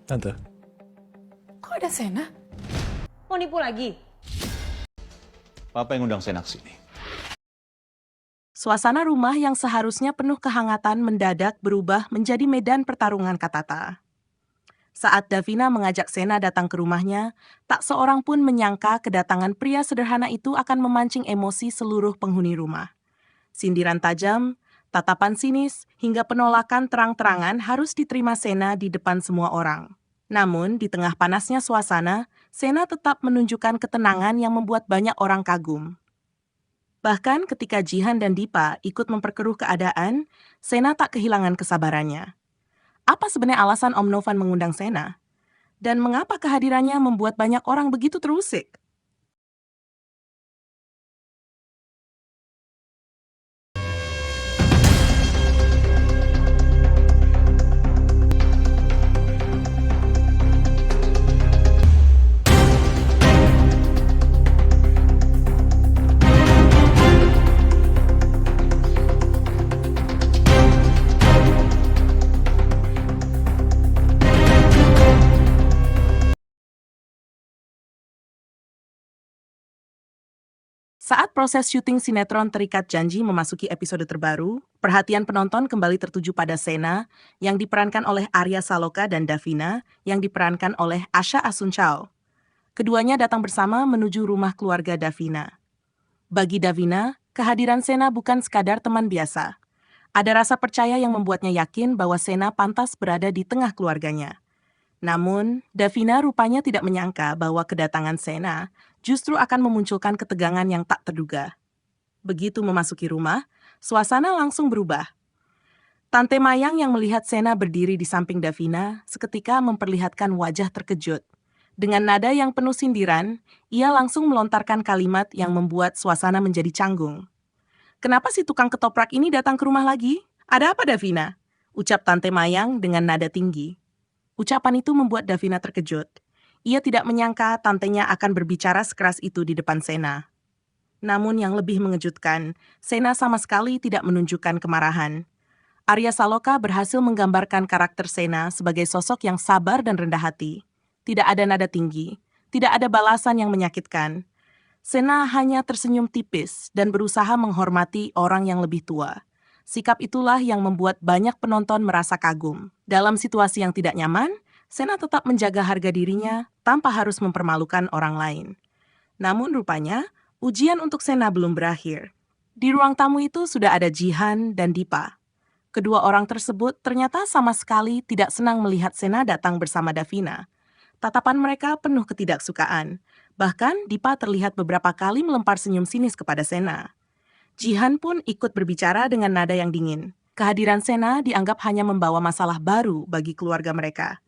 Tante, Kok ada Sena? Mau nipu lagi? Papa yang undang Sena ke sini. Suasana rumah yang seharusnya penuh kehangatan mendadak berubah menjadi medan pertarungan kata-kata. Saat Davina mengajak Sena datang ke rumahnya, tak seorang pun menyangka kedatangan pria sederhana itu akan memancing emosi seluruh penghuni rumah. Sindiran tajam, tatapan sinis, hingga penolakan terang-terangan harus diterima Sena di depan semua orang. Namun, di tengah panasnya suasana, Sena tetap menunjukkan ketenangan yang membuat banyak orang kagum. Bahkan ketika Jihan dan Dipa ikut memperkeruh keadaan, Sena tak kehilangan kesabarannya. Apa sebenarnya alasan Om Novan mengundang Sena? Dan mengapa kehadirannya membuat banyak orang begitu terusik? Saat proses syuting sinetron Terikat Janji memasuki episode terbaru, perhatian penonton kembali tertuju pada Sena yang diperankan oleh Arya Saloka dan Davina yang diperankan oleh Asha Asuncao. Keduanya datang bersama menuju rumah keluarga Davina. Bagi Davina, kehadiran Sena bukan sekadar teman biasa. Ada rasa percaya yang membuatnya yakin bahwa Sena pantas berada di tengah keluarganya. Namun, Davina rupanya tidak menyangka bahwa kedatangan Sena justru akan memunculkan ketegangan yang tak terduga. Begitu memasuki rumah, suasana langsung berubah. Tante Mayang yang melihat Sena berdiri di samping Davina seketika memperlihatkan wajah terkejut. Dengan nada yang penuh sindiran, ia langsung melontarkan kalimat yang membuat suasana menjadi canggung. "Kenapa si tukang ketoprak ini datang ke rumah lagi? Ada apa, Davina?" ucap Tante Mayang dengan nada tinggi. Ucapan itu membuat Davina terkejut. Ia tidak menyangka tantenya akan berbicara sekeras itu di depan Sena. Namun yang lebih mengejutkan, Sena sama sekali tidak menunjukkan kemarahan. Arya Saloka berhasil menggambarkan karakter Sena sebagai sosok yang sabar dan rendah hati. Tidak ada nada tinggi, tidak ada balasan yang menyakitkan. Sena hanya tersenyum tipis dan berusaha menghormati orang yang lebih tua. Sikap itulah yang membuat banyak penonton merasa kagum. Dalam situasi yang tidak nyaman, Sena tetap menjaga harga dirinya tanpa harus mempermalukan orang lain. Namun rupanya, ujian untuk Sena belum berakhir. Di ruang tamu itu sudah ada Jihan dan Dipa. Kedua orang tersebut ternyata sama sekali tidak senang melihat Sena datang bersama Davina. Tatapan mereka penuh ketidaksukaan. Bahkan Dipa terlihat beberapa kali melempar senyum sinis kepada Sena. Jihan pun ikut berbicara dengan nada yang dingin. Kehadiran Sena dianggap hanya membawa masalah baru bagi keluarga mereka.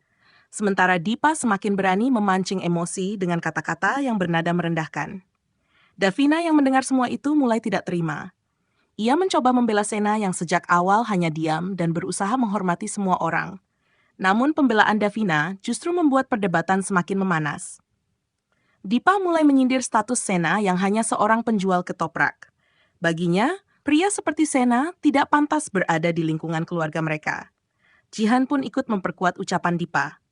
Sementara Dipa semakin berani memancing emosi dengan kata-kata yang bernada merendahkan. Davina yang mendengar semua itu mulai tidak terima. Ia mencoba membela Sena yang sejak awal hanya diam dan berusaha menghormati semua orang. Namun pembelaan Davina justru membuat perdebatan semakin memanas. Dipa mulai menyindir status Sena yang hanya seorang penjual ketoprak. Baginya, pria seperti Sena tidak pantas berada di lingkungan keluarga mereka. Jihan pun ikut memperkuat ucapan Dipa.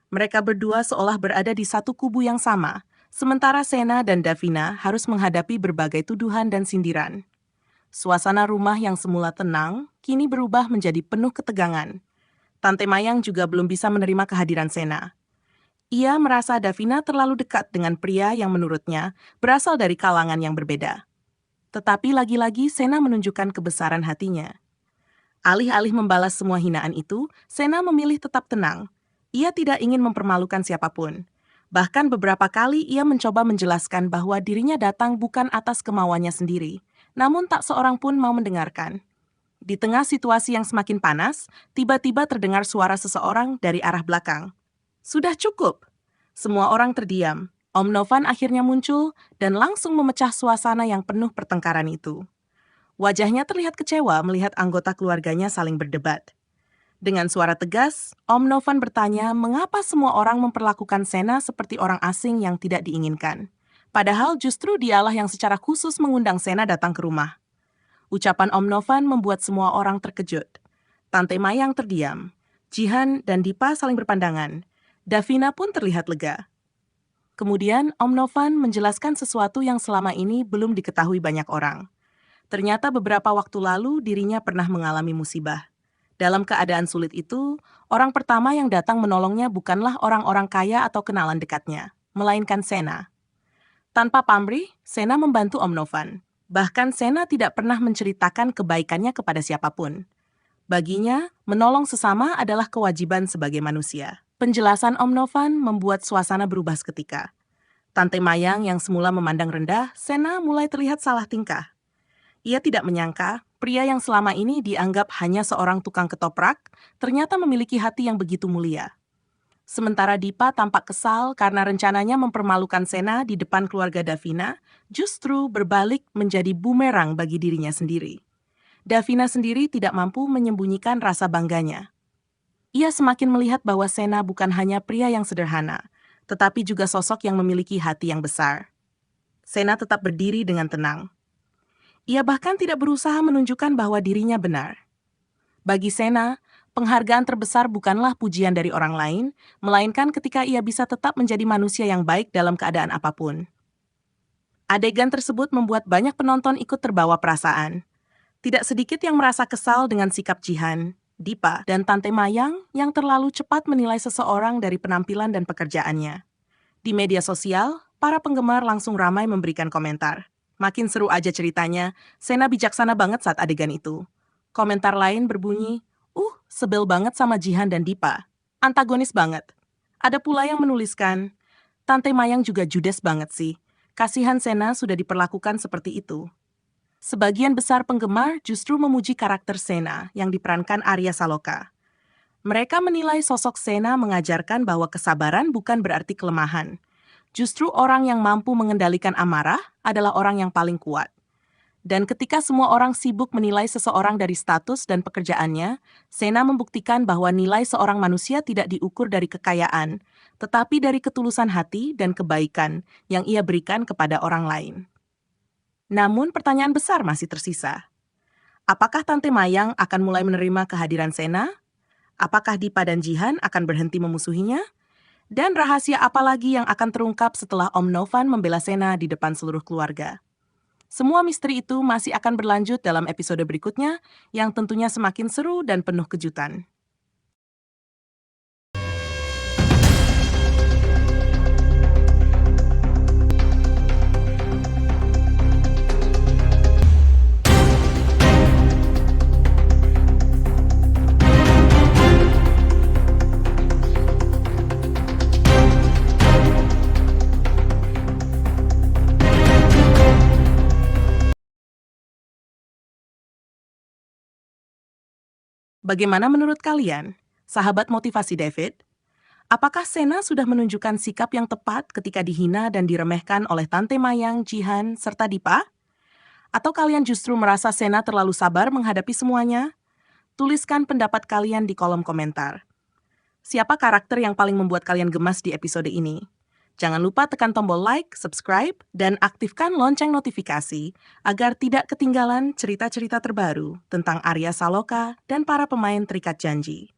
Mereka berdua seolah berada di satu kubu yang sama, sementara Sena dan Davina harus menghadapi berbagai tuduhan dan sindiran. Suasana rumah yang semula tenang, kini berubah menjadi penuh ketegangan. Tante Mayang juga belum bisa menerima kehadiran Sena. Ia merasa Davina terlalu dekat dengan pria yang menurutnya berasal dari kalangan yang berbeda. Tetapi lagi-lagi Sena menunjukkan kebesaran hatinya. Alih-alih membalas semua hinaan itu, Sena memilih tetap tenang. Ia tidak ingin mempermalukan siapapun. Bahkan beberapa kali ia mencoba menjelaskan bahwa dirinya datang bukan atas kemauannya sendiri, namun tak seorang pun mau mendengarkan. Di tengah situasi yang semakin panas, tiba-tiba terdengar suara seseorang dari arah belakang. "Sudah cukup!" Semua orang terdiam. Om Novan akhirnya muncul dan langsung memecah suasana yang penuh pertengkaran itu. Wajahnya terlihat kecewa melihat anggota keluarganya saling berdebat. Dengan suara tegas, Om Novan bertanya mengapa semua orang memperlakukan Sena seperti orang asing yang tidak diinginkan. Padahal justru dialah yang secara khusus mengundang Sena datang ke rumah. Ucapan Om Novan membuat semua orang terkejut. Tante Mayang terdiam. Jihan dan Dipa saling berpandangan. Davina pun terlihat lega. Kemudian Om Novan menjelaskan sesuatu yang selama ini belum diketahui banyak orang. Ternyata beberapa waktu lalu dirinya pernah mengalami musibah. Dalam keadaan sulit itu, orang pertama yang datang menolongnya bukanlah orang-orang kaya atau kenalan dekatnya, melainkan Sena. Tanpa pamrih, Sena membantu Om Novan. Bahkan Sena tidak pernah menceritakan kebaikannya kepada siapapun. Baginya, menolong sesama adalah kewajiban sebagai manusia. Penjelasan Om Novan membuat suasana berubah seketika. Tante Mayang yang semula memandang rendah, Sena mulai terlihat salah tingkah. Ia tidak menyangka, pria yang selama ini dianggap hanya seorang tukang ketoprak, ternyata memiliki hati yang begitu mulia. Sementara Dipa tampak kesal karena rencananya mempermalukan Sena di depan keluarga Davina, justru berbalik menjadi bumerang bagi dirinya sendiri. Davina sendiri tidak mampu menyembunyikan rasa bangganya. Ia semakin melihat bahwa Sena bukan hanya pria yang sederhana, tetapi juga sosok yang memiliki hati yang besar. Sena tetap berdiri dengan tenang. Ia bahkan tidak berusaha menunjukkan bahwa dirinya benar. Bagi Sena, penghargaan terbesar bukanlah pujian dari orang lain, melainkan ketika ia bisa tetap menjadi manusia yang baik dalam keadaan apapun. Adegan tersebut membuat banyak penonton ikut terbawa perasaan. Tidak sedikit yang merasa kesal dengan sikap Jihan, Dipa, dan Tante Mayang yang terlalu cepat menilai seseorang dari penampilan dan pekerjaannya. Di media sosial, para penggemar langsung ramai memberikan komentar. Makin seru aja ceritanya, Sena bijaksana banget saat adegan itu. Komentar lain berbunyi, sebel banget sama Jihan dan Dipa. Antagonis banget. Ada pula yang menuliskan, Tante Mayang juga judes banget sih. Kasihan Sena sudah diperlakukan seperti itu. Sebagian besar penggemar justru memuji karakter Sena yang diperankan Arya Saloka. Mereka menilai sosok Sena mengajarkan bahwa kesabaran bukan berarti kelemahan. Justru orang yang mampu mengendalikan amarah adalah orang yang paling kuat. Dan ketika semua orang sibuk menilai seseorang dari status dan pekerjaannya, Sena membuktikan bahwa nilai seorang manusia tidak diukur dari kekayaan, tetapi dari ketulusan hati dan kebaikan yang ia berikan kepada orang lain. Namun pertanyaan besar masih tersisa. Apakah Tante Mayang akan mulai menerima kehadiran Sena? Apakah Dipa dan Jihan akan berhenti memusuhinya? Dan rahasia apa lagi yang akan terungkap setelah Om Novan membela Sena di depan seluruh keluarga? Semua misteri itu masih akan berlanjut dalam episode berikutnya yang tentunya semakin seru dan penuh kejutan. Bagaimana menurut kalian, sahabat motivasi David? Apakah Sena sudah menunjukkan sikap yang tepat ketika dihina dan diremehkan oleh Tante Mayang, Jihan, serta Dipa? Atau kalian justru merasa Sena terlalu sabar menghadapi semuanya? Tuliskan pendapat kalian di kolom komentar. Siapa karakter yang paling membuat kalian gemas di episode ini? Jangan lupa tekan tombol like, subscribe, dan aktifkan lonceng notifikasi agar tidak ketinggalan cerita-cerita terbaru tentang Arya Saloka dan para pemain Terikat Janji.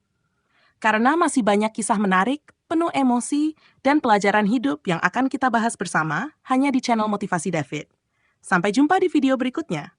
Karena masih banyak kisah menarik, penuh emosi, dan pelajaran hidup yang akan kita bahas bersama hanya di channel Motivasi David. Sampai jumpa di video berikutnya.